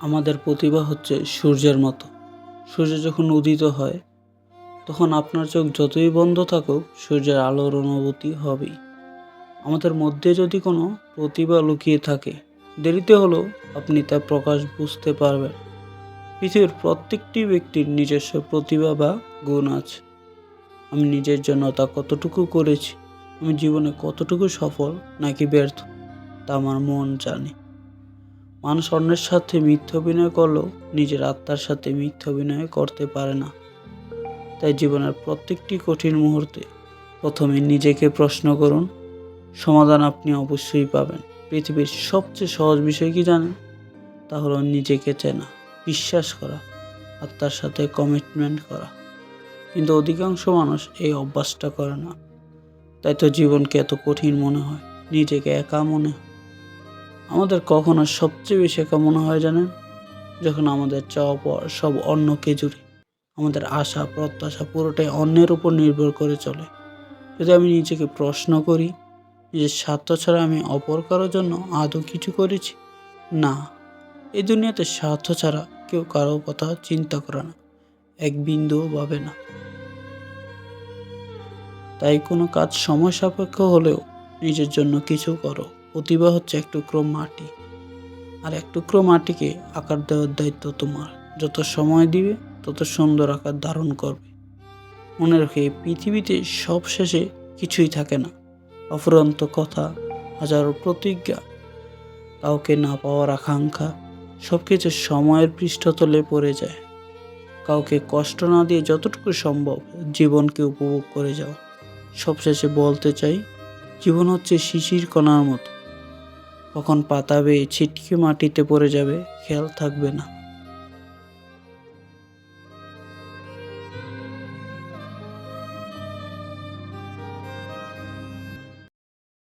আমাদের প্রতিভা হচ্ছে সূর্যের মতো। সূর্য যখন উদিত হয় তখন আপনার চোখ যতই বন্ধ থাকুক সূর্যের আলোর অনুভূতি হবেই। আমাদের মধ্যে যদি কোনো প্রতিভা লুকিয়ে থাকে, দেরিতে হলেও আপনি তার প্রকাশ বুঝতে পারবেন। পৃথিবীর প্রত্যেকটি ব্যক্তির নিজস্ব প্রতিভা বা গুণ আছে। আমি নিজের জন্য তা কতটুকু করেছি, আমি জীবনে কতটুকু সফল নাকি ব্যর্থ, তা আমার মন জানে। মানুষ অন্যের সাথে মিথ্যা অভিনয় করলেও নিজের আত্মার সাথে মিথ্যা অভিনয় করতে পারে না। তাই জীবনের প্রত্যেকটি কঠিন মুহূর্তে প্রথমে নিজেকে প্রশ্ন করুন, সমাধান আপনি অবশ্যই পাবেন। পৃথিবীর সবচেয়ে সহজ বিষয় কি জানেন? তা হলো নিজেকে চেনা, বিশ্বাস করা, আত্মার সাথে কমিটমেন্ট করা। কিন্তু অধিকাংশ মানুষ এই অভ্যাসটা করে না। তাই তো জীবনকে এত কঠিন মনে হয়, নিজেকে একা মনে হয়। আমাদের কখনো সবচেয়ে বেশি একা মনে হয় জানেন? যখন আমাদের চাওয়া পাওয়া সব অন্যকে জুড়ে, আমাদের আশা প্রত্যাশা পুরোটাই অন্যের উপর নির্ভর করে চলে। যদি আমি নিজেকে প্রশ্ন করি, নিজের স্বার্থ ছাড়া আমি অপর কারোর জন্য আদৌ কিছু করেছি? না। এই দুনিয়াতে স্বার্থ ছাড়া কেউ কারো কথা চিন্তা করে না, এক বিন্দুও ভাবে না। তাই কোনো কাজ সময় সাপেক্ষ হলেও নিজের জন্য কিছু করো। প্রতিভা হচ্ছে এক টুকরো মাটি, আর এক টুকরো মাটিকে আকার দেওয়ার দায়িত্ব তোমার। যত সময় দিবে তত সুন্দর আকার ধারণ করবে। মনে রেখে এই পৃথিবীতে সব শেষে কিছুই থাকে না। অফুরন্ত কথা, হাজারো প্রতিজ্ঞা, কাউকে না পাওয়ার আকাঙ্ক্ষা, সবকিছু সময়ের পৃষ্ঠতলে পড়ে যায়। কাউকে কষ্ট না দিয়ে যতটুকু সম্ভব জীবনকে উপভোগ করে যাও। সবশেষে বলতে চাই, জীবন হচ্ছে শিশির কণার মতো, কখন পাতা বেয়ে ছিটকে মাটিতে পড়ে যাবে খেয়াল থাকবে না।